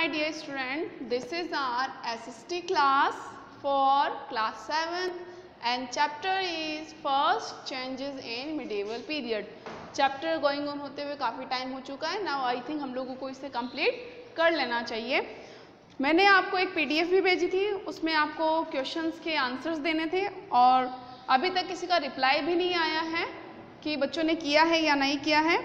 my dear student, this is our SST class for class 7th and chapter is first changes in medieval period. Chapter going on होते हुए काफ़ी time हो चुका है. Now I think हम लोगों को इसे कंप्लीट कर लेना चाहिए. मैंने आपको एक PDF भी भेजी थी, उसमें आपको क्वेश्चंस के आंसर्स देने थे और अभी तक किसी का रिप्लाई भी नहीं आया है कि बच्चों ने किया है या नहीं किया है.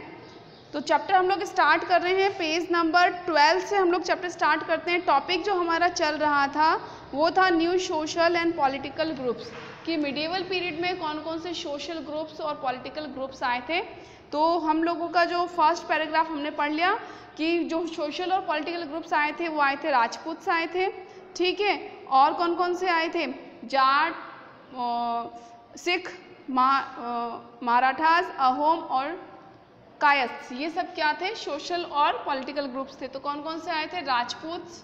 तो चैप्टर हम लोग स्टार्ट कर रहे हैं. पेज नंबर 12 से हम लोग चैप्टर स्टार्ट करते हैं. टॉपिक जो हमारा चल रहा था वो था new social and political groups, कि मिडिवल पीरियड में कौन कौन से सोशल ग्रुप्स और पॉलिटिकल ग्रुप्स आए थे. तो हम लोगों का जो फर्स्ट पैराग्राफ हमने पढ़ लिया कि जो सोशल और पॉलिटिकल ग्रुप्स आए थे वो आए थे राजपूत आए थे, ठीक है. और कौन कौन से आए थे? जाट, सिख, मराठास, अहोम और कायस्थ. ये सब क्या थे? सोशल और पॉलिटिकल ग्रुप्स थे. तो कौन कौन से आए थे? राजपूत,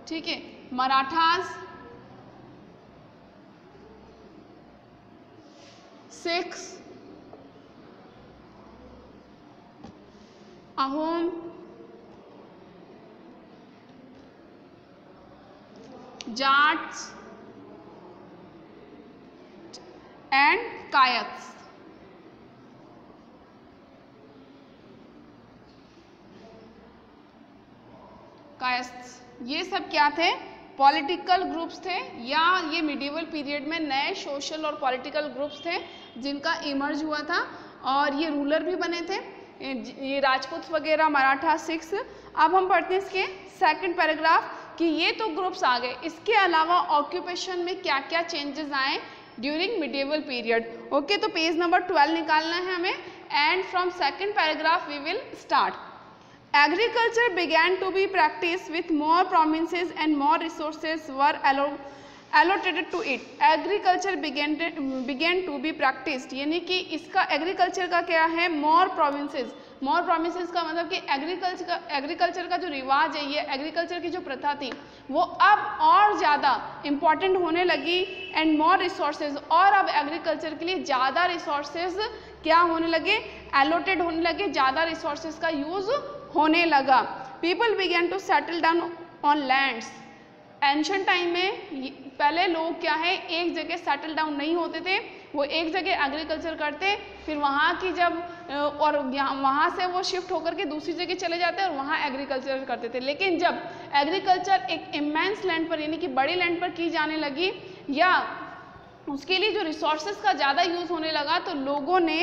ठीक है, मराठास, सिख्स, अहोम, जाट्स एंड कायस्थ. ये सब क्या थे? पॉलिटिकल ग्रुप्स थे, या ये मिडिवल पीरियड में नए सोशल और पॉलिटिकल ग्रुप्स थे जिनका इमर्ज हुआ था और ये रूलर भी बने थे, ये राजपूत वगैरह, मराठा, सिख्स. अब हम पढ़ते हैं इसके सेकंड पैराग्राफ कि ये तो ग्रुप्स आ गए, इसके अलावा ऑक्यूपेशन में क्या क्या चेंजेस आए ड्यूरिंग मिडिवल पीरियड. ओके, तो पेज नंबर 12 निकालना है हमें and from second paragraph we will start. Agriculture began to be practiced with more provinces and more resources were allocated to it. Agriculture began to be practiced, यानी कि इसका agriculture का क्या है? more provinces. more provinces का मतलब कि agriculture का जो रिवाज है, ये एग्रीकल्चर की जो प्रथा थी वो अब और ज़्यादा इम्पॉर्टेंट होने लगी. एंड more resources, और अब एग्रीकल्चर के लिए ज़्यादा रिसोर्सेज क्या होने लगे? एलोटेड होने लगे, ज़्यादा रिसोर्सेज का यूज़ होने लगा. People began to settle down on lands. Ancient time में पहले लोग क्या है, एक जगह सेटल डाउन नहीं होते थे, वो एक जगह एग्रीकल्चर करते, फिर वहाँ की जब और वहाँ से वो शिफ्ट होकर के दूसरी जगह चले जाते और वहाँ एग्रीकल्चर करते थे. लेकिन जब एग्रीकल्चर एक इमेंस लैंड पर यानी कि बड़ी लैंड पर की जाने लगी या उसके लिए जो रिसोर्सेज का ज़्यादा यूज़ होने लगा तो लोगों ने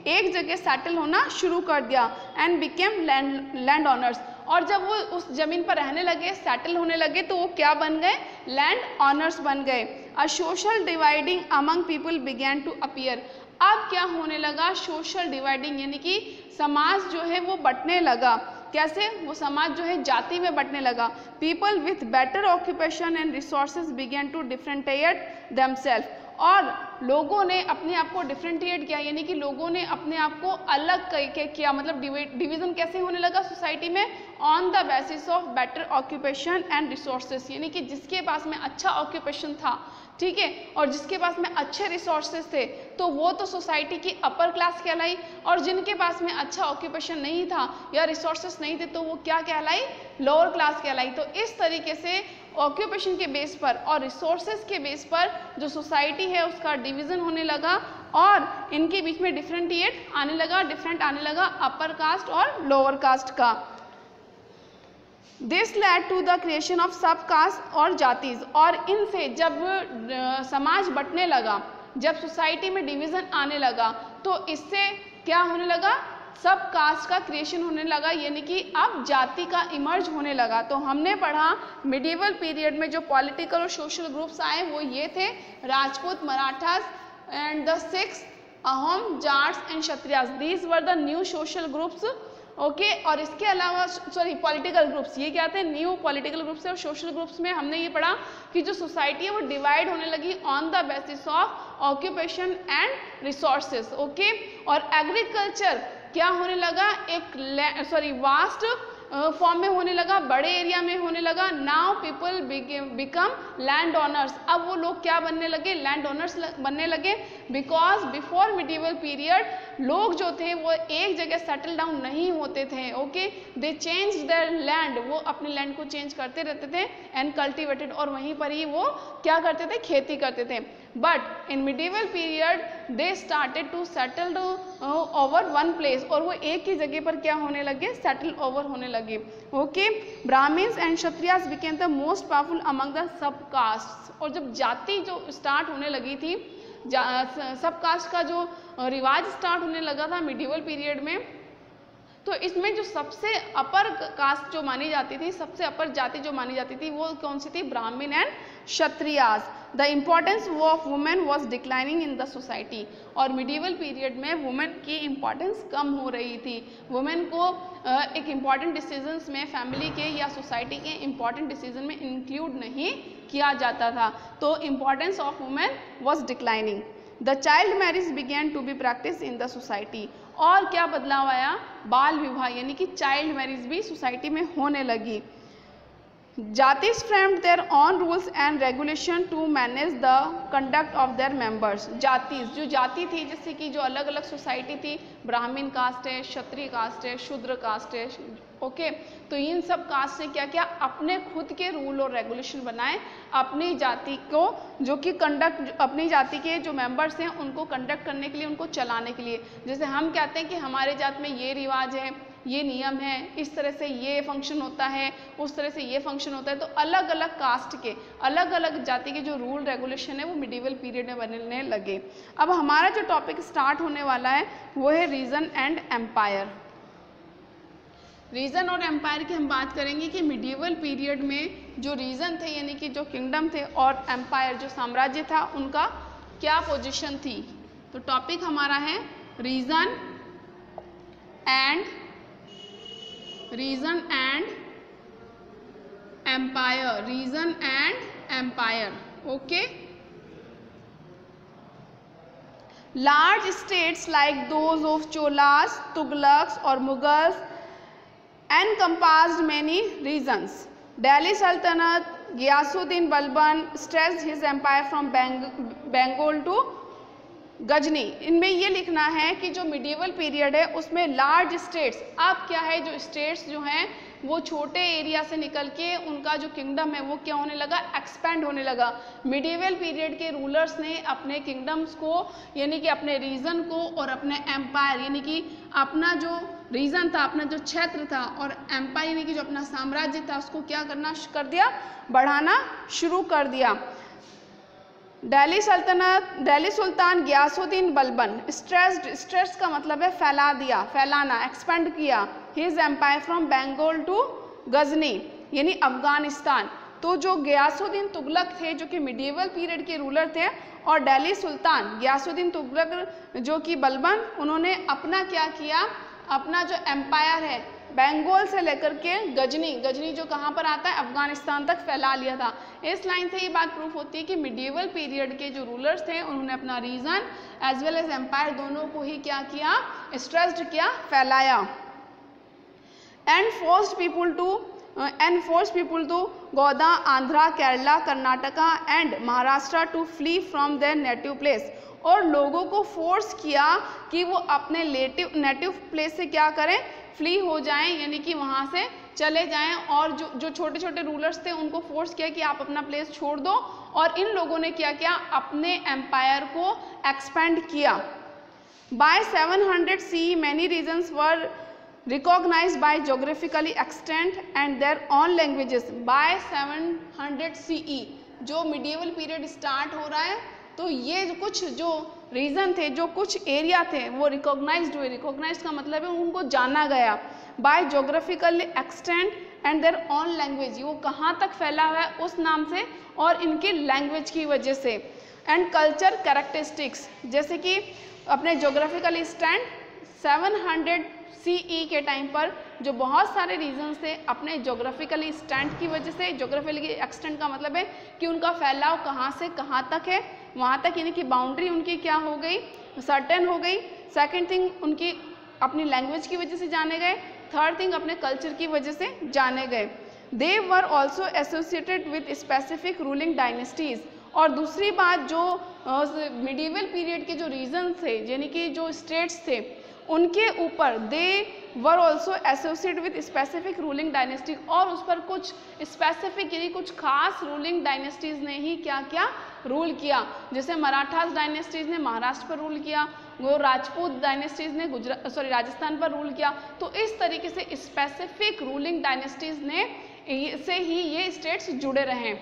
एक जगह सेटल होना शुरू कर दिया एंड बिकेम लैंड ऑनर्स. और जब वो उस ज़मीन पर रहने लगे, सेटल होने लगे, तो वो क्या बन गए? लैंड ऑनर्स बन गए. A social dividing among people began to appear. अब क्या होने लगा? सोशल डिवाइडिंग, यानी कि समाज जो है वो बंटने लगा. कैसे? वो समाज जो है जाति में बंटने लगा. People with better occupation and resources began to differentiate themselves. और लोगों ने अपने आप को डिफरेंटिएट किया, यानी कि लोगों ने अपने आप को अलग किया. मतलब डिवीज़न कैसे होने लगा सोसाइटी में? On the basis of better occupation and resources, यानी कि जिसके पास में अच्छा ऑक्यूपेशन था, ठीक है, और जिसके पास में अच्छे रिसोर्सेज थे तो वो तो सोसाइटी की अपर क्लास कहलाई, और जिनके पास में अच्छा ऑक्यूपेशन नहीं था या रिसोर्सेज नहीं थे तो वो क्या कहलाई? लोअर क्लास कहलाई. तो इस तरीके से ऑक्यूपेशन के बेस पर और रिसोर्सेज के बेस पर जो सोसाइटी है उसका डिवीज़न होने लगा और इनके बीच में डिफरेंटिएट आने लगा, डिफरेंट आने लगा अपर कास्ट और लोअर कास्ट का. This led to the creation of sub caste और जातीज. और इनसे जब समाज बंटने लगा, जब सोसाइटी में डिवीज़न आने लगा तो इससे क्या होने लगा? सब कास्ट का क्रिएशन होने लगा, यानी कि अब जाति का इमर्ज होने लगा. तो हमने पढ़ा मिडिवल पीरियड में जो पॉलिटिकल और सोशल ग्रुप्स आए वो ये थे: Rajput, Marathas and the Sikhs, Ahom, Jats and Kshatriyas. These were the new social groups. Okay, और इसके अलावा पॉलिटिकल ग्रुप्स, ये क्या थे? न्यू पॉलिटिकल ग्रुप्स है. और सोशल ग्रुप्स में हमने ये पढ़ा कि जो सोसाइटी है वो डिवाइड होने लगी on the basis of occupation and resources. Okay, और एग्रीकल्चर क्या होने लगा? एक वास्ट फॉर्म में होने लगा, बड़े एरिया में होने लगा। Now people become land owners, अब वो लोग क्या बनने लगे, लैंड ओनर्स बनने लगे। बिकॉज बिफोर मिडिवल पीरियड लोग जो थे वो एक जगह सेटल डाउन नहीं होते थे। Okay, they change their land, वो अपने लैंड को चेंज करते रहते थे एंड कल्टिवेटेड, और वहीं पर ही वो क्या करते थे, खेती करते थे। But in medieval period they started to settle over one place, और वो एक ही जगह पर क्या होने लगे, सेटल ओवर होने लगे। Okay, Brahmans and Kshatriyas became the most powerful among the sub caste, और जब जाति जो स्टार्ट होने लगी थी, सब कास्ट का जो रिवाज स्टार्ट होने लगा था मिडिवल पीरियड में, तो इसमें जो सबसे अपर कास्ट जो मानी जाती थी, सबसे अपर जाति जो मानी जाती थी, वो कौन सी थी, ब्राह्मण and Kshatriyas. The importance of women was declining in the society, और मिडिवल पीरियड में वुमेन की इम्पोर्टेंस कम हो रही थी। वुमेन को एक इम्पॉर्टेंट डिसीजंस में, फैमिली के या सोसाइटी के इम्पॉर्टेंट डिसीजन में इंक्लूड नहीं किया जाता था, तो importance of women was declining. The child marriage began to be practice in the society, और क्या बदलाव आया, बाल विवाह यानी कि चाइल्ड मैरिज भी सोसाइटी में होने लगी। Jatis framed their own rules and regulation to manage the conduct of their members. Jatis, जो जाति थी, जैसे कि जो अलग अलग सोसाइटी थी, ब्राह्मण कास्ट है, क्षत्रिय कास्ट है, शूद्र कास्ट है, ओके, तो इन सब कास्ट ने क्या किया, अपने खुद के रूल और रेगुलेशन बनाए अपनी जाति को, जो कि कंडक्ट, अपनी जाति के जो मेंबर्स हैं उनको कंडक्ट करने के लिए, उनको चलाने के लिए। जैसे हम कहते हैं कि हमारे जात में ये रिवाज है, ये नियम है, इस तरह से ये फंक्शन होता है, उस तरह से ये फंक्शन होता है, तो अलग अलग कास्ट के, अलग अलग जाति के जो रूल रेगुलेशन है वो मिडिवल पीरियड में बनने लगे। अब हमारा जो टॉपिक स्टार्ट होने वाला है वो है रीजन एंड एम्पायर। रीजन और एम्पायर की हम बात करेंगे कि मिडिवल पीरियड में जो रीजन थे यानी कि जो किंगडम थे, और एम्पायर जो साम्राज्य था, उनका क्या पोजीशन थी। तो टॉपिक हमारा है region and empire, region and empire. Okay, large states like those of Cholas, Tughlaqs और Mughals encompassed many regions. Delhi Sultanate, Ghiyasuddin Balban stretched his empire from Bengal to Ghazni. इनमें ये लिखना है कि जो मिडिवल पीरियड है उसमें लार्ज स्टेट्स, अब क्या है, जो स्टेट्स जो हैं वो छोटे एरिया से निकल के उनका जो किंगडम है वो क्या होने लगा, एक्सपेंड होने लगा। मिडिवल पीरियड के रूलर्स ने अपने किंगडम्स को यानी कि अपने रीजन को और अपने एम्पायर यानी कि अपना जो रीजन था, अपना जो क्षेत्र था, और एम्पायर यानी कि जो अपना साम्राज्य था उसको क्या करना कर दिया, बढ़ाना शुरू कर दिया। दिल्ली सुल्तान गियासुद्दीन बलबन स्ट्रेस्ड का मतलब है फैला दिया, फैलाना, एक्सपेंड किया। His empire from Bengal to Ghazni यानी अफगानिस्तान। तो जो गियासुद्दीन तुगलक थे जो कि मिडिवल पीरियड के रूलर थे, और दिल्ली सुल्तान गियासुद्दीन तुगलक जो कि बलबन, उन्होंने अपना क्या किया, अपना जो एम्पायर है बंगाल से लेकर के गजनी जो कहाँ पर आता है, अफगानिस्तान तक फैला लिया था। इस लाइन से ये बात प्रूफ होती है कि मिडिवल पीरियड के जो रूलर्स थे उन्होंने अपना region as well as empire दोनों को ही क्या किया, स्ट्रेस्ड किया, फैलाया। And forced people to Goa, Andhra, Kerala, Karnataka and Maharashtra to flee from their native place. और लोगों को फोर्स किया कि वो अपने नेटिव प्लेस से क्या करें, फ्ली हो जाएं, यानी कि वहाँ से चले जाएं। और जो छोटे छोटे रूलर्स थे उनको फोर्स किया कि आप अपना प्लेस छोड़ दो, और इन लोगों ने क्या किया, अपने एम्पायर को एक्सपेंड किया। By 700 CE many regions were recognized by geographically extent and their own languages. by 700 CE जो मिडिवल पीरियड स्टार्ट हो रहा है, तो ये कुछ जो रीजन थे, जो कुछ एरिया थे वो रिकॉग्नाइज्ड हुए। रिकॉग्नाइज्ड का मतलब है उनको जाना गया। By geographically extend and their own language, वो कहाँ तक फैला हुआ है उस नाम से और इनकी लैंग्वेज की वजह से। एंड कल्चर कैरेक्टरिस्टिक्स, जैसे कि अपने जोग्राफिकल स्टैंड 700 CE के टाइम पर जो बहुत सारे रीजन्स थे अपने जोग्राफिकली स्टैंड की वजह से, जोग्राफिकली एक्सटेंड का मतलब है कि उनका फैलाव कहाँ से कहाँ तक है, वहाँ तक यानी कि बाउंड्री उनकी क्या हो गई, सर्टेन हो गई। सेकंड थिंग, उनकी अपनी लैंग्वेज की वजह से जाने गए। थर्ड थिंग अपने कल्चर की वजह से जाने गए। They were also associated with specific ruling dynasties, और दूसरी बात जो मिडिवल पीरियड के जो रीजन थे यानी कि जो स्टेट्स थे उनके ऊपर they were also associate with specific ruling dynasty, और उस पर कुछ स्पेसिफिक यानी कुछ खास रूलिंग डायनेस्टीज ने ही क्या क्या रूल किया। जैसे मराठास डायनेस्टीज ने महाराष्ट्र पर रूल किया, वो राजपूत डायनेस्टीज ने राजस्थान पर रूल किया। तो इस तरीके से स्पेसिफिक रूलिंग डायनेस्टीज ने से ही ये स्टेट्स जुड़े रहे।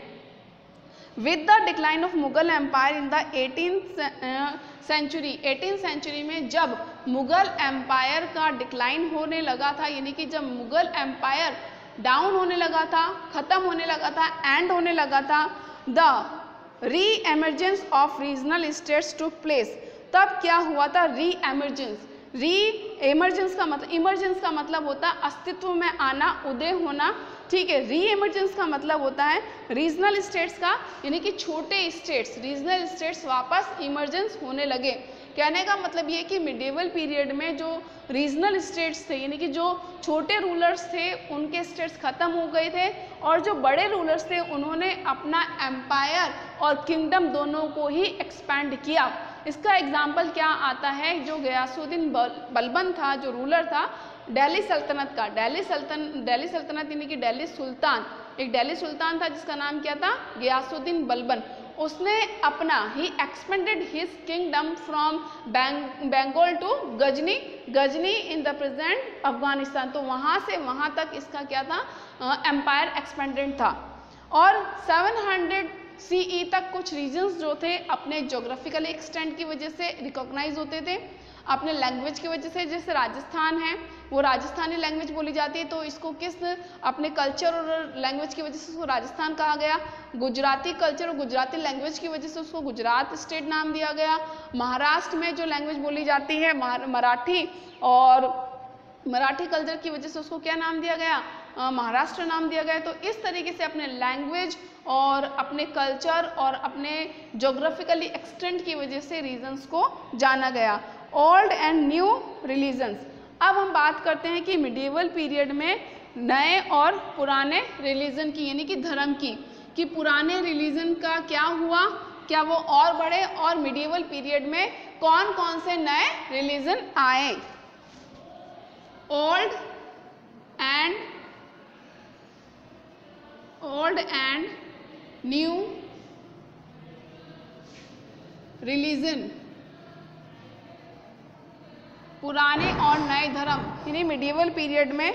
With the decline of Mughal empire in the 18th century, 18th century में जब मुगल एम्पायर का डिक्लाइन होने लगा था, यानी कि जब मुगल एम्पायर डाउन होने लगा था, खत्म होने लगा था, एंड होने लगा था, द री emergence of regional states took place. तब क्या हुआ था? री एमर्जेंस। री एमर्जेंस का मतलब होता है अस्तित्व में आना, उदय होना, ठीक है। री एमर्जेंस का मतलब होता है रीजनल स्टेट्स का, यानी कि छोटे स्टेट्स, रीजनल स्टेट्स वापस इमर्जेंस होने लगे। कहने का मतलब ये कि मिडिवल पीरियड में जो रीजनल स्टेट्स थे यानी कि जो छोटे रूलर्स थे उनके स्टेट्स खत्म हो गए थे, और जो बड़े रूलर्स थे उन्होंने अपना एम्पायर और किंगडम दोनों को ही एक्सपैंड किया। इसका एग्जाम्पल क्या आता है? जो गयासुद्दीन बलबन था, जो रूलर था दिल्ली सल्तनत का, दिल्ली सल्तनत यानी कि दिल्ली सुल्तान, एक दिल्ली सुल्तान था जिसका नाम क्या था? गयासुद्दीन बलबन। उसने अपना ही expanded his kingdom from Bengal to Ghazni in the present Afghanistan. तो वहाँ से वहाँ तक इसका क्या था? एम्पायर एक्सपेंडेड था। और 700 CE तक कुछ रीजन्स जो थे अपने जोग्राफिकल एक्सटेंट की वजह से रिकॉग्नाइज होते थे, अपने लैंग्वेज की वजह से। जैसे राजस्थान है वो राजस्थानी लैंग्वेज बोली जाती है, तो इसको किस अपने कल्चर और लैंग्वेज की वजह से उसको राजस्थान कहा गया। गुजराती कल्चर और गुजराती लैंग्वेज की वजह से उसको गुजरात स्टेट नाम दिया गया। महाराष्ट्र में जो लैंग्वेज बोली जाती है मराठी, और मराठी कल्चर की वजह से उसको क्या नाम दिया गया? महाराष्ट्र नाम दिया गया। तो इस तरीके से अपने लैंग्वेज और अपने कल्चर और अपने जोग्राफिकली एक्सटेंट की वजह से रीजन्स को जाना गया। Old and new religions. अब हम बात करते हैं कि मिडिवल पीरियड में नए और पुराने रिलीजन की, यानी कि धर्म की, कि पुराने रिलीजन का क्या हुआ, क्या वो और बढ़े, और मिडिवल पीरियड में कौन कौन से नए रिलीजन आए। ओल्ड एंड न्यू रिलीजन, पुराने और नए धर्म, यानी मिडिवल पीरियड में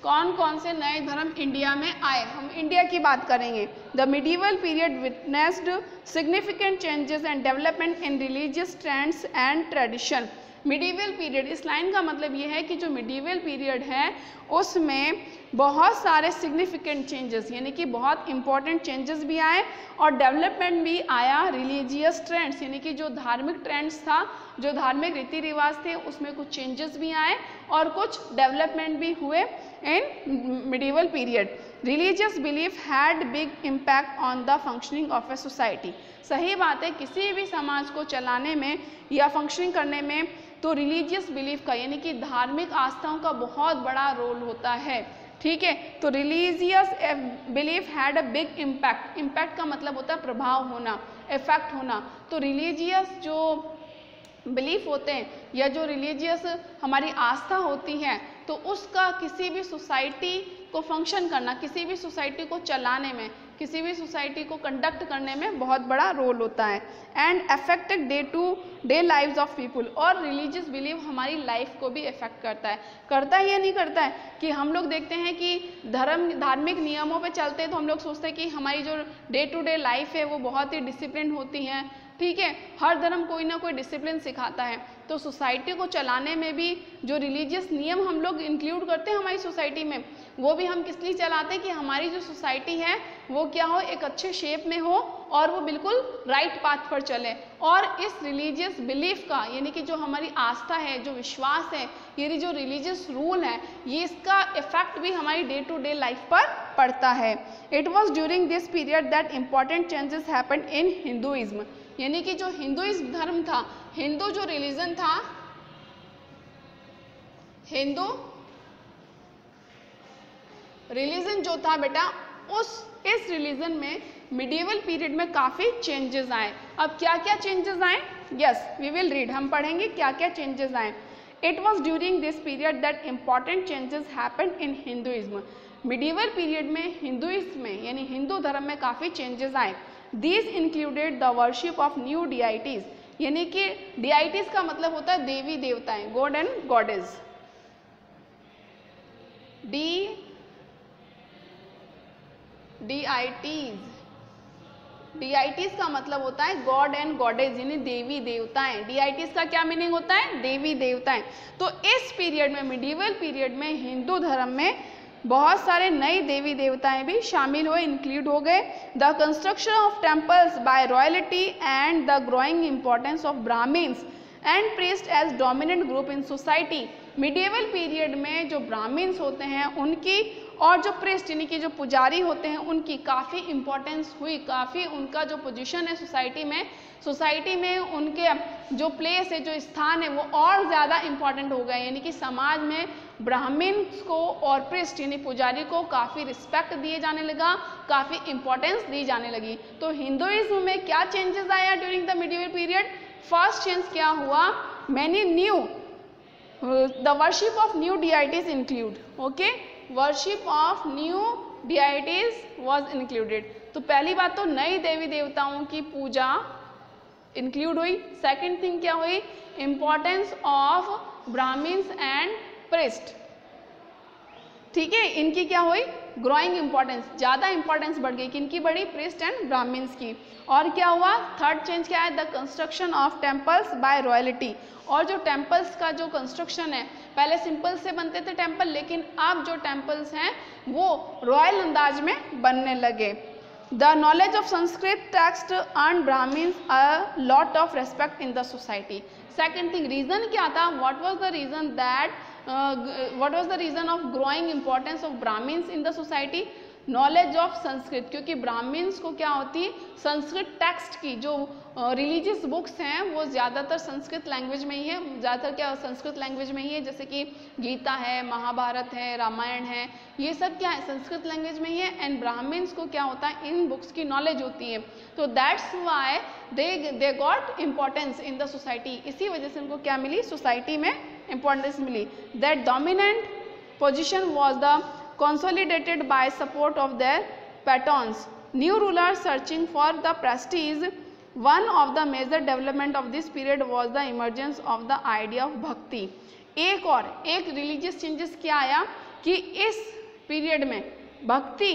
कौन कौन से नए धर्म इंडिया में आए। हम इंडिया की बात करेंगे। The medieval period witnessed significant changes and development in religious trends and tradition. Medieval period, इस लाइन का मतलब ये है कि जो मिडिवल पीरियड है उसमें बहुत सारे सिग्निफिकेंट चेंजेस यानी कि बहुत इंपॉर्टेंट चेंजेस भी आए और डेवलपमेंट भी आया। रिलीजियस ट्रेंड्स यानी कि जो धार्मिक ट्रेंड्स था, जो धार्मिक रीति रिवाज थे, उसमें कुछ चेंजेस भी आए और कुछ डेवलपमेंट भी हुए in medieval period. Religious belief had big impact on the functioning of a society. सही बात है, किसी भी समाज को चलाने में या फंक्शनिंग करने में तो रिलीजियस बिलीफ का यानी कि धार्मिक आस्थाओं का बहुत बड़ा रोल होता है। ठीक है, तो religious belief had a big impact. Impact का मतलब होता है प्रभाव होना, इफेक्ट होना। तो रिलीजियस जो बिलीफ होते हैं या जो रिलीजियस हमारी आस्था होती है तो उसका किसी भी सोसाइटी को फंक्शन करना, किसी भी सोसाइटी को चलाने में, किसी भी सोसाइटी को कंडक्ट करने में बहुत बड़ा रोल होता है। And affected day to day lives of people. और रिलीजियस बिलीव हमारी लाइफ को भी इफेक्ट करता है। करता है या नहीं करता है? कि हम लोग देखते हैं कि धार्मिक नियमों पे चलते हैं तो हम लोग सोचते हैं कि हमारी जो डे टू डे लाइफ है वो बहुत ही डिसिप्लिन होती है। ठीक है, हर धर्म कोई ना कोई डिसिप्लिन सिखाता है। तो सोसाइटी को चलाने में भी जो रिलीजियस नियम हम लोग इंक्लूड करते हैं हमारी सोसाइटी में, वो भी हम किस लिए चलाते हैं कि हमारी जो सोसाइटी है वो क्या हो, एक अच्छे शेप में हो और वो बिल्कुल राइट पाथ पर चले। और इस रिलीजियस बिलीफ का यानी कि जो हमारी आस्था है, जो विश्वास है, ये जो रिलीजियस रूल है, ये इसका इफेक्ट भी हमारी डे टू डे लाइफ पर पड़ता है। It was during this period that important changes happened in Hinduism. यानी कि जो हिंदुइज्म धर्म था, हिंदू जो रिलीजन था, हिंदू रिलीजन जो था बेटा इस रिलीजन में मिडिवल पीरियड में काफ़ी चेंजेस आए। अब क्या क्या चेंजेस आए? यस, वी विल रीड, हम पढ़ेंगे क्या क्या चेंजेस आए। It was during this period that important changes happened in Hinduism. Medieval period में हिंदुइज्म में यानी हिंदू धर्म में काफ़ी चेंजेस आए। These included the worship of new deities, यानी कि डिआइटीज का मतलब होता है देवी देवताएं, गॉड एंड गॉडेज। डीआईटीज का मतलब होता है गॉड एंड गॉडेज यानी देवी देवताएं। डीआईटीज का क्या मीनिंग होता है? देवी देवताएं। तो इस पीरियड में, मिडिवल पीरियड में हिंदू धर्म में बहुत सारे नए देवी देवताएं भी शामिल हुए, इंक्लूड हो गए। The construction of temples by royalty and the growing importance of Brahmins and priest as dominant group in society. Medieval period में जो ब्राह्मिन्स होते हैं उनकी और जो प्रीस्ट यानी कि जो पुजारी होते हैं उनकी काफ़ी इम्पोर्टेंस हुई, काफ़ी उनका जो पोजीशन है सोसाइटी में उनके जो प्लेस है, जो स्थान है वो और ज़्यादा इम्पॉर्टेंट हो गए। यानी कि समाज में ब्राह्मण्स को और प्रीस्ट यानी पुजारी को काफ़ी रिस्पेक्ट दिए जाने लगा, काफ़ी इम्पोर्टेंस दी जाने लगी। तो हिंदुइज्म में क्या चेंजेस आया during the medieval period? First change क्या हुआ? Many new the worship of new deities include, okay, worship of new deities was included. तो पहली बात तो नई देवी देवताओं की पूजा इंक्लूड हुई। सेकंड थिंग क्या हुई? Importance of Brahmins and priest, ठीक है, इनकी क्या हुई? ग्रोइंग इंपॉर्टेंस, ज़्यादा इंपॉर्टेंस बढ़ गई। किनकी बढ़ी? प्रीस्ट एंड ब्राह्मिन्स की। और क्या हुआ? थर्ड चेंज क्या है? The construction of temples by royalty. और जो टेम्पल्स का जो कंस्ट्रक्शन है, पहले सिंपल से बनते थे टेम्पल, लेकिन अब जो टेम्पल्स हैं वो रॉयल अंदाज में बनने लगे। The knowledge of Sanskrit text earn Brahmins a lot of respect in the society. Second thing, reason क्या था? What was the reason that what was the reason of growing importance of Brahmins in the society? Knowledge of Sanskrit, क्योंकि Brahmins को क्या होती है? Sanskrit text की जो religious books हैं वो ज़्यादातर संस्कृत लैंग्वेज में ही है, ज़्यादातर क्या संस्कृत लैंग्वेज में ही है, जैसे कि गीता है, महाभारत है, रामायण है, ये सब क्या है? संस्कृत लैंग्वेज में ही है। एंड ब्राह्मण्स को क्या होता है? इन बुक्स की नॉलेज होती है। तो that's why they got importance in the society. इसी वजह से उनको क्या मिली? सोसाइटी में इम्पोर्टेंस मिली। That dominant position was the consolidated by support of their patrons. New rulers searching for the prestige. One of the major development of this period was the emergence of the idea of bhakti. एक religious changes क्या आया कि इस period में भक्ति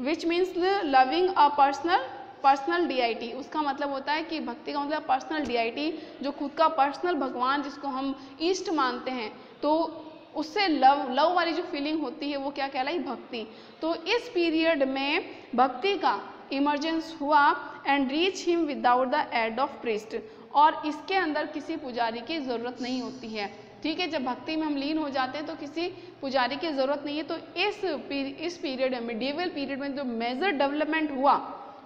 which means loving a personal deity, उसका मतलब होता है कि भक्ति का मतलब पर्सनल डिआईटी, जो खुद का पर्सनल भगवान जिसको हम ईष्ट मानते हैं, तो उससे लव वाली जो फीलिंग होती है वो क्या कहलाई? भक्ति। तो इस पीरियड में भक्ति का इमर्जेंस हुआ and reach him without the aid of priest, और इसके अंदर किसी पुजारी की ज़रूरत नहीं होती है, ठीक है। जब भक्ति में हम लीन हो जाते हैं तो किसी पुजारी की ज़रूरत नहीं है। तो इस पीरियड में, मिडिवल पीरियड में जो मेजर डेवलपमेंट हुआ,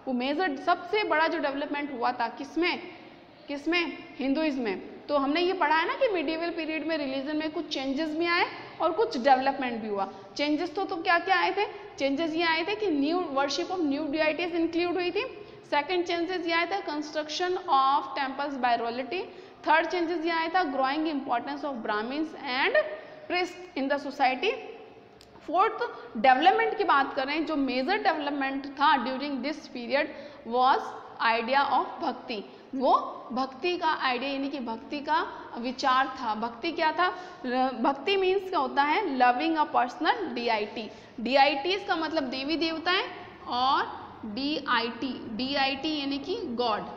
वो मेजर सबसे बड़ा जो डेवलपमेंट हुआ था किसमें? हिंदुइज्म में। तो हमने ये पढ़ा है ना कि मिडिवल पीरियड में रिलीजन में कुछ चेंजेस भी आए और कुछ डेवलपमेंट भी हुआ। चेंजेस तो क्या क्या आए थे? चेंजेस ये आए थे कि new worship of new deities include हुई थी। सेकंड चेंजेस ये आया था construction of temples by royalty. Third changes ये आया था growing importance of Brahmins and priest in the society. Fourth development की बात करें, जो मेजर डेवलपमेंट था during this period was idea of bhakti. वो भक्ति का आइडिया यानी कि भक्ति का विचार था। भक्ति क्या था? भक्ति मीन्स क्या होता है? Loving a personal डिआईटी। डिआईटीज का मतलब देवी देवताएं, और डीआईटी यानी कि गॉड,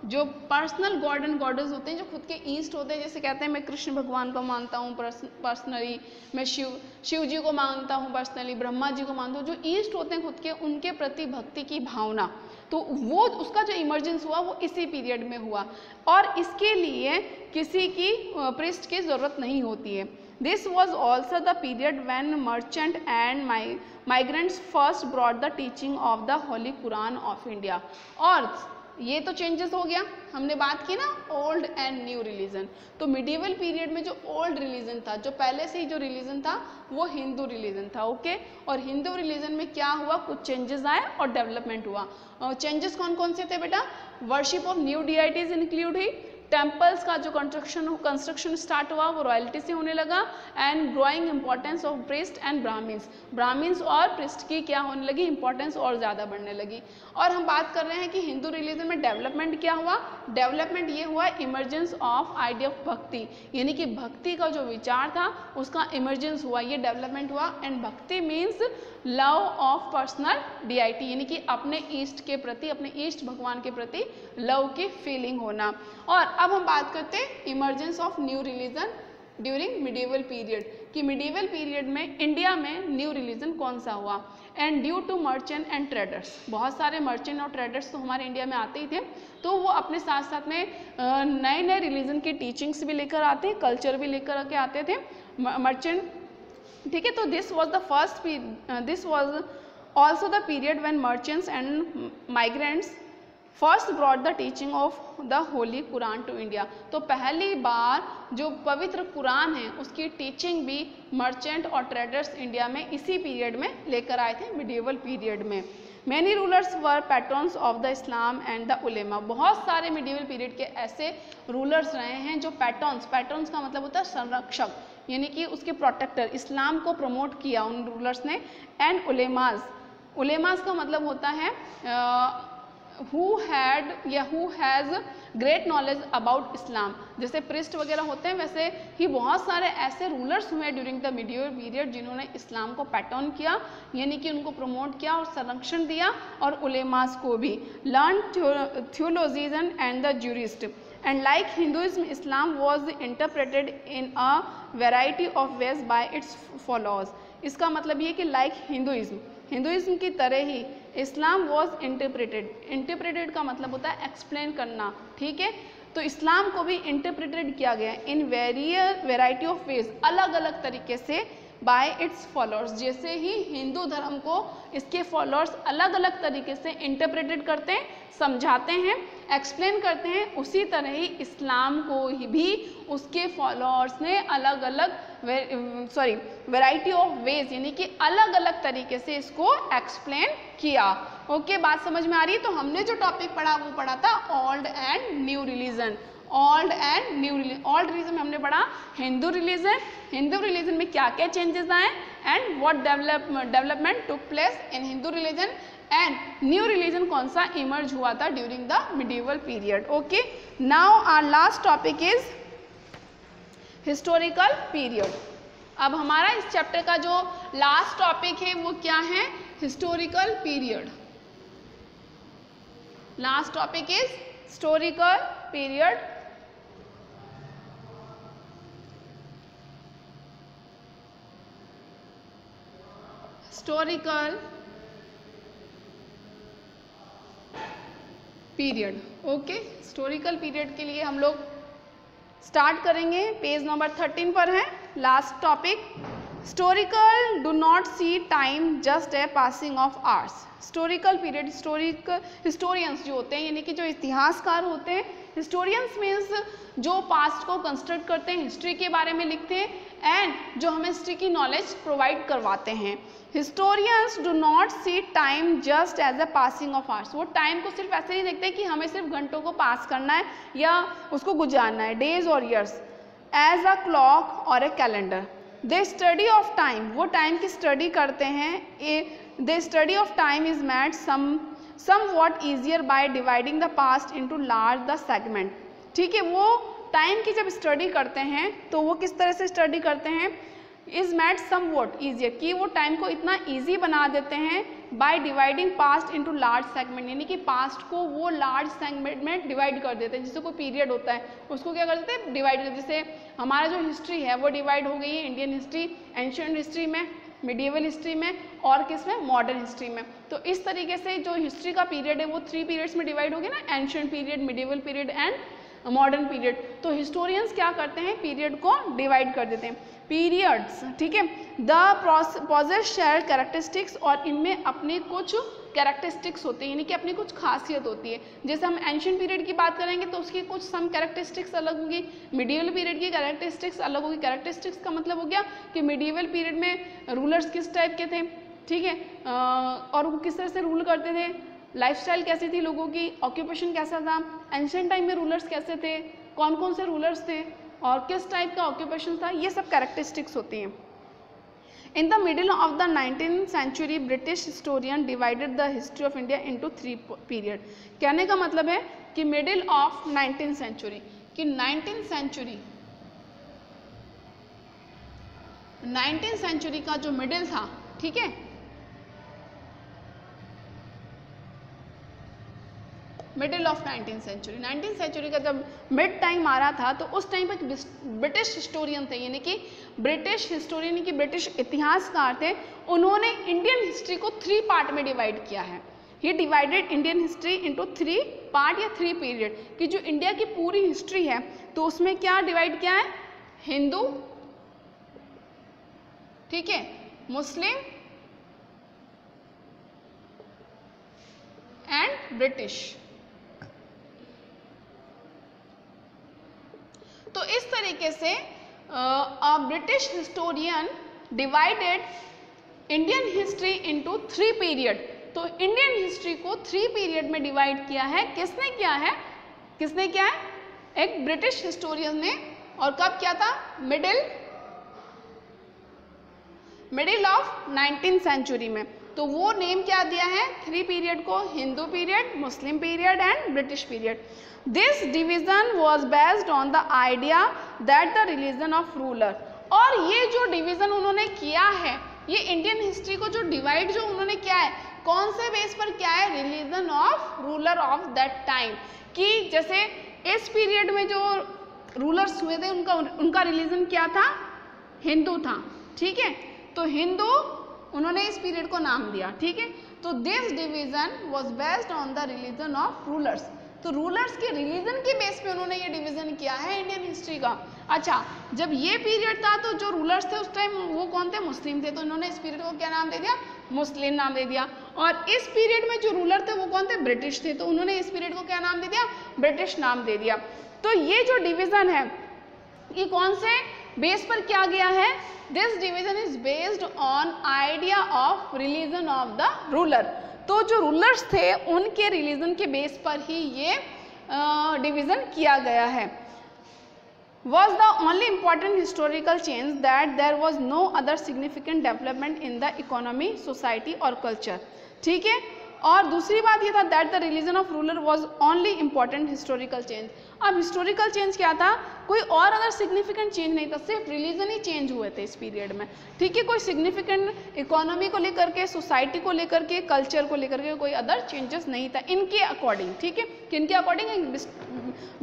जो पर्सनल गॉड एंड गॉडेस होते हैं, जो खुद के ईस्ट होते हैं। जैसे कहते हैं मैं कृष्ण भगवान को मानता हूँ पर्सनली, मैं शिव जी को मानता हूँ पर्सनली, ब्रह्मा जी को मानता हूँ। जो ईस्ट होते हैं खुद के, उनके प्रति भक्ति की भावना, तो वो उसका जो इमर्जेंस हुआ वो इसी पीरियड में हुआ, और इसके लिए किसी की प्रीस्ट की ज़रूरत नहीं होती है। This was also the period when merchant and migrants first brought the teaching of the holy Quran of India. और ये तो चेंजेस हो गया। हमने बात की ना ओल्ड एंड न्यू रिलीजन, तो मिडिवल पीरियड में जो ओल्ड रिलीजन था, जो पहले से ही जो रिलीजन था वो हिंदू रिलीजन था, ओके। और हिंदू रिलीजन में क्या हुआ, कुछ चेंजेस आए और डेवलपमेंट हुआ। चेंजेस कौन कौन से थे बेटा, worship of new deities include हुई, टेम्पल्स का जो कंस्ट्रक्शन स्टार्ट हुआ वो रॉयल्टी से होने लगा, and growing importance of priest and Brahmins और प्रिस्ट की क्या होने लगी, इंपॉर्टेंस और ज़्यादा बढ़ने लगी। और हम बात कर रहे हैं कि हिंदू रिलीजन में डेवलपमेंट क्या हुआ, डेवलपमेंट ये हुआ इमर्जेंस ऑफ आइडिया ऑफ भक्ति, यानी कि भक्ति का जो विचार था उसका इमर्जेंस हुआ, ये डेवलपमेंट हुआ। एंड भक्ति मीन्स लव ऑफ पर्सनल डिआइटी, यानी कि अपने ईस्ट के प्रति, अपने ईस्ट भगवान के प्रति लव की फीलिंग होना। और अब हम बात करते हैं emergence of new religion during medieval period, कि मिडिवल पीरियड में इंडिया में न्यू रिलीजन कौन सा हुआ। And due to merchant and traders, बहुत सारे मर्चेंट और ट्रेडर्स तो हमारे इंडिया में आते ही थे, तो वो अपने साथ साथ में नए नए रिलीजन की टीचिंग्स भी लेकर आते, कल्चर भी लेकर के आते थे मर्चेंट, ठीक है। तो this was also the period when merchants and migrants first brought the teaching of the holy Quran to India, तो पहली बार जो पवित्र कुरान है उसकी टीचिंग भी मर्चेंट और ट्रेडर्स इंडिया में इसी पीरियड में लेकर आए थे, मिडिवल पीरियड में। Many rulers were patrons of the Islam and the ulema, बहुत सारे मिडिवल पीरियड के ऐसे रूलर्स रहे हैं जो पैट्रन्स का मतलब होता है संरक्षक, यानी कि उसके प्रोटेक्टर, इस्लाम को प्रमोट किया उन रूलर्स ने। एंड उलेमास का मतलब होता है who has great knowledge about Islam, जैसे प्रिस्ट वगैरह होते हैं वैसे ही बहुत सारे ऐसे रूलर्स हुए ड्यूरिंग द मिडिवल पीरियड जिन्होंने इस्लाम को पैटर्न किया, यानी कि उनको प्रमोट किया और संरक्षण दिया, और उलेमास को भी। Learn theologian and the jurist, and like Hinduism Islam was interpreted in a variety of ways bye it's followers, इसका मतलब ये कि लाइक हिंदुइज्म की तरह ही इस्लाम वॉज इंटरप्रेटेड का मतलब होता है एक्सप्लेन करना, ठीक है। तो इस्लाम को भी इंटरप्रेटेड किया गया इन वेराइटी ऑफ वेज, अलग अलग तरीके से बाय इट्स फॉलोअर्स, जैसे ही हिंदू धर्म को इसके फॉलोअर्स अलग अलग तरीके से इंटरप्रेटेड करते हैं, समझाते हैं, एक्सप्लेन करते हैं, उसी तरह ही इस्लाम को भी उसके फॉलोअर्स ने अलग अलग वैरायटी ऑफ वेज, यानी कि अलग अलग तरीके से इसको एक्सप्लेन किया। ओके, बात समझ में आ रही है। तो हमने जो टॉपिक पढ़ा वो पढ़ा था old and new religion. Old religion में हमने पढ़ा हिंदू रिलीजन में क्या क्या चेंजेस आए and what development took place in Hindu religion, and new religion कौन सा इमर्ज हुआ था during the medieval period. Okay, now our last topic is historical period. अब हमारा इस चैप्टर का जो लास्ट टॉपिक है वो क्या है, historical period. Last topic is historical period. Historical period, okay. Historical period के लिए हम लोग स्टार्ट करेंगे, पेज नंबर 13 पर है last topic. Historical do not see time just a passing of hours. Historical period, historians जो होते हैं, यानी कि जो इतिहासकार होते हैं, हिस्टोरियंस मीन्स जो पास्ट को कंस्ट्रक्ट करते हैं, हिस्ट्री के बारे में लिखते हैं, एंड जो हमें हिस्ट्री की नॉलेज प्रोवाइड करवाते हैं। Historians do not see time just as a passing of hours, वो टाइम को सिर्फ ऐसे नहीं देखते कि हमें सिर्फ घंटों को पास करना है या उसको गुजारना है, डेज और ईयर्स, एज अ क्लॉक और a calendar. The study of time, वो टाइम की स्टडी करते हैं। The study of time is made somewhat easier by dividing the past into large the segment, ठीक है। वो टाइम की जब स्टडी करते हैं तो वो किस तरह से स्टडी करते हैं, इज मेड somewhat easier, कि वो टाइम को इतना ईजी बना देते हैं by dividing past into large segment, यानी कि पास्ट को वो लार्ज सेगमेंट में डिवाइड कर देते हैं। जैसे कोई पीरियड होता है उसको क्या कर देते हैं, डिवाइड कर, जैसे हमारा जो हिस्ट्री है वो डिवाइड हो गई है इंडियन हिस्ट्री, एंशिएंट हिस्ट्री में, मिडिवल हिस्ट्री में, और किस में, मॉडर्न हिस्ट्री में। तो इस तरीके से जो हिस्ट्री का पीरियड है वो 3 पीरियड्स में डिवाइड हो गया ना, ancient period, medieval period and modern period. तो हिस्टोरियंस क्या करते हैं, पीरियड को डिवाइड कर देते हैं पीरियड्स, ठीक है। द पॉजेस शेयर कैरेक्टरिस्टिक्स, और इनमें अपने कुछ कैरेक्टरिस्टिक्स होते हैं, यानी कि अपनी कुछ खासियत होती है। जैसे हम एंशिएंट पीरियड की बात करेंगे तो उसकी कुछ सम कैरेक्टरिस्टिक्स अलग होंगी, मिडिवल पीरियड की कैरेक्टरिस्टिक्स अलग होगी। कैरेक्टरिस्टिक्स का मतलब हो गया कि मिडिवल पीरियड में रूलर्स किस टाइप के थे, ठीक है, और वो किस तरह से रूल करते थे, लाइफस्टाइल कैसी थी लोगों की, ऑक्यूपेशन कैसा था, एंशिएंट टाइम में रूलर्स कैसे थे, कौन कौन से रूलर्स थे और किस टाइप का ऑक्यूपेशन था, ये सब कैरेक्टरिस्टिक्स होती हैं। In the middle of the 19th century, British historian divided the history of India into 3 period. कहने का मतलब है कि middle of 19th century, कि 19th century का जो middle था, ठीक है, मिडिल ऑफ 19th सेंचुरी का जब मिड टाइम आ रहा था तो उस टाइम पर ब्रिटिश हिस्टोरियन थे, यानी कि ब्रिटिश हिस्टोरियन यानी कि ब्रिटिश इतिहासकार थे, उन्होंने इंडियन हिस्ट्री को 3 पार्ट में डिवाइड किया है। He divided Indian history into 3 part या 3 पीरियड, कि जो इंडिया की पूरी हिस्ट्री है तो उसमें क्या डिवाइड किया है, हिंदू, ठीक है, मुस्लिम एंड ब्रिटिश। तो इस तरीके से British historian divided Indian history into 3 period. तो इंडियन हिस्ट्री को 3 पीरियड में डिवाइड किया है। किसने किया है, एक ब्रिटिश हिस्टोरियन ने, और कब किया था, मिडिल ऑफ 19th सेंचुरी में। तो वो नेम क्या दिया है 3 पीरियड को, Hindu period, Muslim period and British period. This division was based on the idea that the religion of ruler. और ये जो डिवीजन उन्होंने किया है, ये इंडियन हिस्ट्री को जो डिवाइड जो उन्होंने किया है, कौन से बेस पर किया है, religion of ruler of that time. कि जैसे इस पीरियड में जो रूलर्स हुए थे उनका रिलीजन क्या था, हिंदू था, ठीक है, तो हिंदू उन्होंने इस पीरियड को नाम दिया, ठीक है। तो this division was based on the religion of rulers. तो रूलर्स के रिलीजन के बेस पे उन्होंने ये डिवीजन किया है इंडियन हिस्ट्री का। अच्छा, जब ये पीरियड था तो जो रूलर्स थे उस टाइम वो कौन थे, मुस्लिम थे, तो इन्होंने इस पीरियड को क्या नाम दे दिया, मुस्लिम नाम दे दिया। और इस पीरियड में जो रूलर थे वो कौन थे, ब्रिटिश थे, तो उन्होंने इस पीरियड को क्या नाम दे दिया, ब्रिटिश नाम दे दिया। तो ये जो डिवीजन है ये कौन से बेस पर किया गया है, this division is based on idea of religion of the ruler. तो जो रूलर्स थे उनके रिलीजन के बेस पर ही ये डिवीजन किया गया है। was the only important historical change that there was no other significant development in the economy, society or culture, ठीक है। और दूसरी बात ये था that the religion of ruler was only important historical change. अब हिस्टोरिकल चेंज क्या था, कोई और अदर सिग्निफिकेंट चेंज नहीं था, सिर्फ रिलीजन ही चेंज हुए थे इस पीरियड में, ठीक है। कोई सिग्निफिकेंट इकोनॉमी को लेकर के, सोसाइटी को लेकर के, कल्चर को लेकर के कोई अदर चेंजेस नहीं था इनके अकॉर्डिंग, ठीक है। किनके अकॉर्डिंग,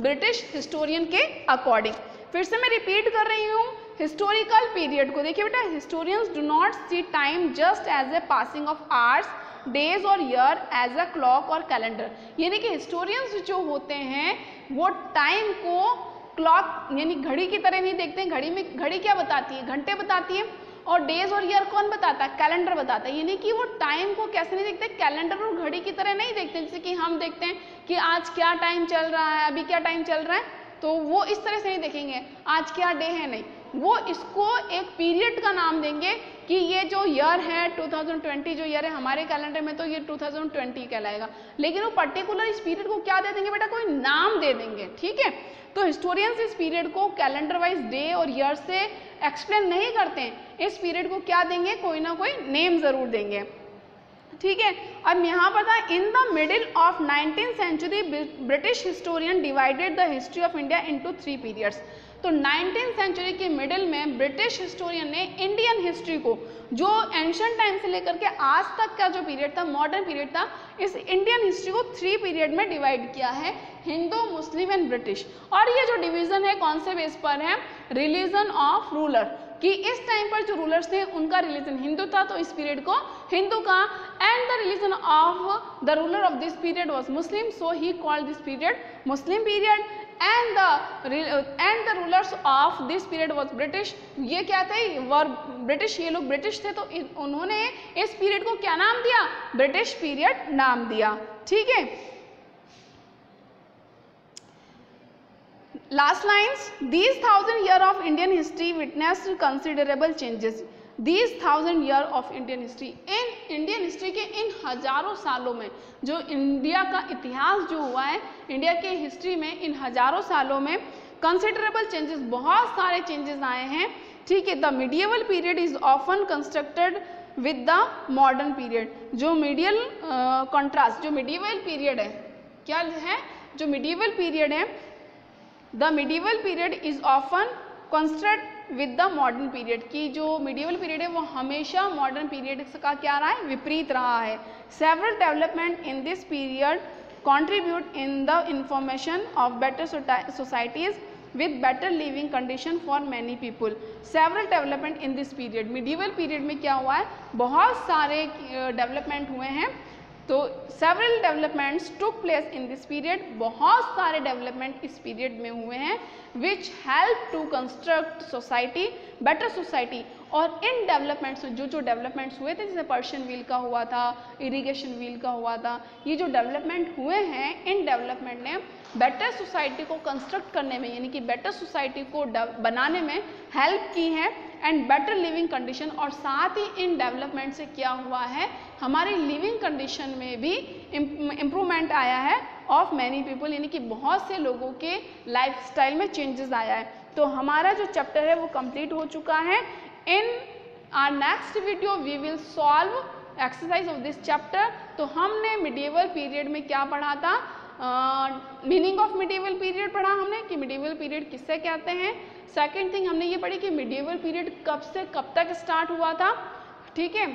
ब्रिटिश हिस्टोरियन के अकॉर्डिंग। फिर से मैं रिपीट कर रही हूँ, हिस्टोरिकल पीरियड को देखिए बेटा, historians do not see time just as a passing of hours, days और ईयर एज अ क्लॉक और कैलेंडर। यानी कि हिस्टोरियंस जो होते हैं वो टाइम को क्लॉक यानी घड़ी की तरह नहीं देखते हैं। घड़ी क्या बताती है, घंटे बताती है, और डेज और ईयर कौन बताता है, कैलेंडर बताता है। यानी कि वो टाइम को कैसे नहीं देखते, कैलेंडर और घड़ी की तरह नहीं देखते, जैसे कि हम देखते हैं कि आज क्या टाइम चल रहा है, अभी क्या टाइम चल रहा है, तो वो इस तरह से नहीं देखेंगे आज क्या डे है, नहीं, वो इसको एक पीरियड का नाम देंगे कि ये जो ईयर है 2020 जो ईयर है हमारे कैलेंडर में तो ये 2020 कहलाएगा, लेकिन वो पर्टिकुलर इस पीरियड को क्या दे देंगे बेटा, कोई नाम दे देंगे, ठीक है। तो हिस्टोरियंस इस पीरियड को कैलेंडर वाइज डे और ईयर से एक्सप्लेन नहीं करते हैं, इस पीरियड को क्या देंगे, कोई ना कोई नेम जरूर देंगे, ठीक है। अब यहाँ पर था in the middle of 19th century British historian divided the history of India into 3 periods. तो 19th सेंचुरी के मिडिल में ब्रिटिश हिस्टोरियन ने इंडियन हिस्ट्री को, जो एंशिएंट टाइम से लेकर के आज तक का जो पीरियड था, मॉडर्न पीरियड था, इस इंडियन हिस्ट्री को 3 पीरियड में डिवाइड किया है, हिंदू, मुस्लिम एंड ब्रिटिश। और ये जो डिवीजन है कौन से बेस पर है, रिलीजन ऑफ रूलर, कि इस टाइम पर जो रूलर्स थे उनका रिलीजन हिंदू था तो इस पीरियड को हिंदू का, and the religion of the ruler of this period was Muslim, so he called this period Muslim period, and the rulers of this period was British. ये क्या थे, वर ब्रिटिश, ये लोग ब्रिटिश थे, तो उन्होंने इस पीरियड को क्या नाम दिया, ब्रिटिश पीरियड नाम दिया। ठीक है, last lines, these 1000 year of Indian history witnessed considerable changes। these 1000 year of Indian history, in Indian history के इन हजारों सालों में जो इंडिया का इतिहास जो हुआ है, इंडिया के हिस्ट्री में इन हजारों सालों में कंसिडरेबल चेंजेस, बहुत सारे चेंजेस आए हैं। ठीक है, the medieval period is often constructed with the modern period. जो मीडियल कॉन्ट्रास्ट, जो मीडिएवल पीरियड है, क्या है, जो मीडिएवल पीरियड है, the medieval period is often construct with the modern period, की जो मीडिएवल पीरियड है वो हमेशा मॉडर्न पीरियड का क्या रहा है, विपरीत रहा है। Several development in this period contribute in the information of better societies with better living condition for many people। several development in this period, medieval period में क्या हुआ है, बहुत सारे डेवलपमेंट हुए हैं। तो several developments took place in this period, बहुत सारे डेवलपमेंट इस पीरियड में हुए हैं, which help to construct society, better society। और इन डेवलपमेंट्स में जो डेवलपमेंट्स हुए थे, जैसे पर्शियन व्हील का हुआ था, इरिगेशन व्हील का हुआ था, ये जो डेवलपमेंट हुए हैं, इन डेवलपमेंट ने बेटर सोसाइटी को कंस्ट्रक्ट करने में, यानी कि बेटर सोसाइटी को बनाने में हेल्प की है, एंड बेटर लिविंग कंडीशन। और साथ ही इन डेवलपमेंट से क्या हुआ है, हमारी लिविंग कंडीशन में भी इम्प्रूवमेंट आया है ऑफ मैनी पीपल, यानी कि बहुत से लोगों के लाइफस्टाइल में चेंजेस आया है। तो हमारा जो चैप्टर है वो कंप्लीट हो चुका है। In our next video we will solve exercise of this chapter. तो हमने मिडिएवल पीरियड में क्या पढ़ा था, मीनिंग ऑफ मिडिएवल पीरियड पढ़ा हमने, कि मिडिएवल पीरियड किससे कहते हैं। सेकेंड थिंग हमने ये पढ़ी कि मिडिएवल पीरियड कब से कब तक स्टार्ट हुआ था। ठीक है,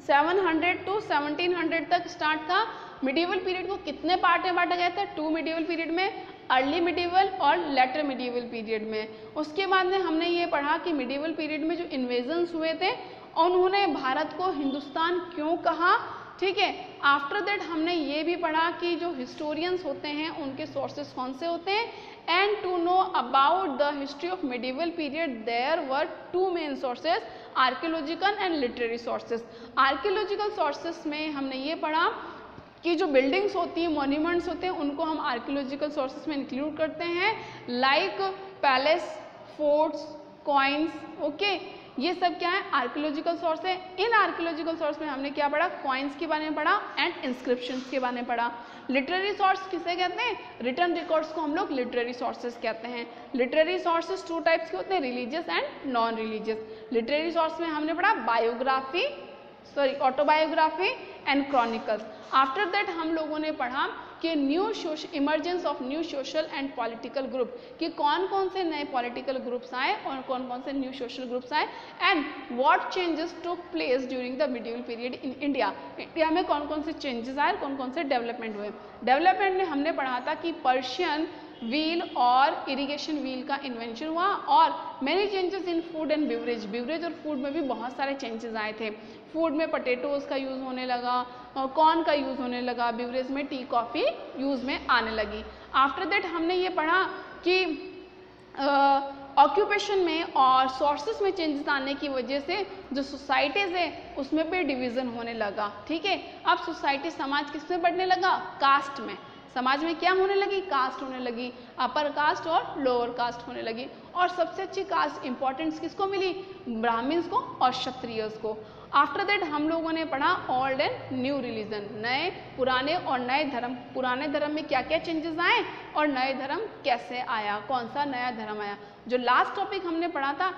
700 to 1700 तक स्टार्ट था। मिडिएवल पीरियड को कितने पार्ट में बांटा गया था, 2 मिडिएवल पीरियड में, अर्ली मिडिएवल और लेटर मिडिएवल पीरियड में। उसके बाद में हमने ये पढ़ा कि मिडिएवल पीरियड में जो इन्वेजन्स हुए थे, उन्होंने भारत को हिंदुस्तान क्यों कहा। ठीक है, आफ्टर दैट हमने ये भी पढ़ा कि जो हिस्टोरियंस होते हैं उनके सोर्सेस कौन से होते हैं। And to know about the history of medieval period there were 2 main sources, archaeological and literary sources. Archaeological sources में हमने ये पढ़ा कि जो बिल्डिंग्स होती हैं, मॉन्यूमेंट्स होते हैं, उनको हम आर्कियोलॉजिकल सोर्सेस में इंक्लूड करते हैं, like palace, forts, coins. Okay, ये सब क्या है, आर्कियोलॉजिकल सोर्स है। इन आर्कियोलॉजिकल सोर्स में हमने क्या पढ़ा, कॉइन्स के बारे में पढ़ा एंड इंस्क्रिप्शंस के बारे में पढ़ा। लिटरेरी सोर्स किसे कहते हैं, रिटन रिकॉर्ड्स को हम लोग लिटरेरी सोर्सेस कहते हैं। लिटरेरी सोर्सेस 2 टाइप्स के होते हैं, religious and non religious. Literary source में हमने पढ़ा biography, sorry autobiography and chronicles. After that हम लोगों ने पढ़ा कि emergence of new social and political group, कि कौन कौन से नए पॉलिटिकल ग्रुप्स आए और कौन कौन से न्यू सोशल ग्रुप्स आए, and what changes took place during the medieval period in India. India में कौन कौन से चेंजेस आए, कौन कौन से डेवलपमेंट हुए। डेवलपमेंट में हमने पढ़ा था कि पर्शियन व्हील और इरिगेशन व्हील का इन्वेंशन हुआ, और many changes in food and beverage. Beverage और फूड में भी बहुत सारे चेंजेस आए थे। फूड में पोटैटोज़ का यूज़ होने लगा, कॉर्न का यूज़ होने लगा, बिवरेज में टी कॉफ़ी यूज़ में आने लगी। आफ्टर दैट हमने ये पढ़ा कि ऑक्यूपेशन में और सोर्सेस में चेंजेस आने की वजह से जो सोसाइटीज़ है उसमें भी डिवीज़न होने लगा। ठीक है, अब सोसाइटी, समाज किस में बढ़ने लगा, कास्ट में। समाज में क्या होने लगी, कास्ट होने लगी, अपर कास्ट और लोअर कास्ट होने लगी। और सबसे अच्छी कास्ट इंपॉर्टेंस किसको मिली, ब्राह्मण्स को और क्षत्रियस को। आफ्टर दैट हम लोगों ने पढ़ा ओल्ड एंड न्यू रिलीजन, नए, पुराने और नए धर्म। पुराने धर्म में क्या क्या चेंजेस आए और नए धर्म कैसे आया, कौन सा नया धर्म आया। जो लास्ट टॉपिक हमने पढ़ा था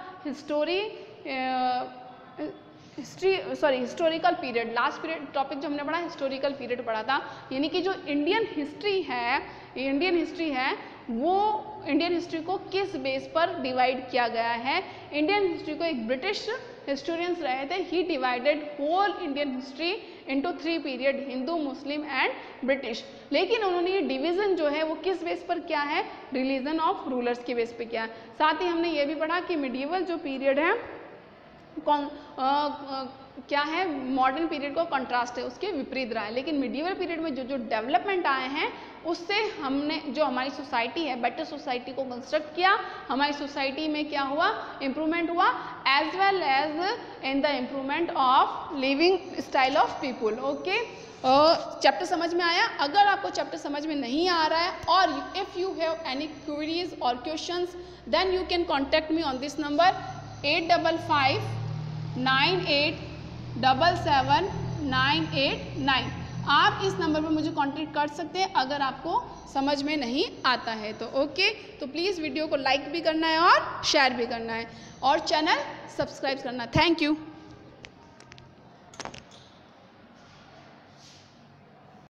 historical period. Last period topic जो हमने पढ़ा हिस्टोरिकल पीरियड पढ़ा था, यानी कि जो इंडियन हिस्ट्री है वो इंडियन हिस्ट्री को किस बेस पर डिवाइड किया गया है। इंडियन हिस्ट्री को एक ब्रिटिश हिस्टोरियंस रहे थे, he divided whole Indian history into 3 period, Hindu, Muslim and British. लेकिन उन्होंने ये डिवीज़न जो है वो किस बेस पर किया है, रिलीजन ऑफ रूलर्स के बेस पे किया है। साथ ही हमने ये भी पढ़ा कि मिडिएवल जो पीरियड है क्या है, मॉडर्न पीरियड को कंट्रास्ट है, उसके विपरीत रहा है। लेकिन मिडिवल पीरियड में जो जो डेवलपमेंट आए हैं उससे हमने जो हमारी सोसाइटी है, बेटर सोसाइटी को कंस्ट्रक्ट किया। हमारी सोसाइटी में क्या हुआ, इम्प्रूवमेंट हुआ, as well as in the improvement of living style of people. Okay, chapter समझ में आया? अगर आपको चैप्टर समझ में नहीं आ रहा है और if you have any queries और questions then you can contact me on this number 8559877989। आप इस नंबर पर मुझे कांटेक्ट कर सकते हैं अगर आपको समझ में नहीं आता है तो। ओके, तो प्लीज़ वीडियो को लाइक भी करना है और शेयर भी करना है और चैनल सब्सक्राइब करना। Thank you.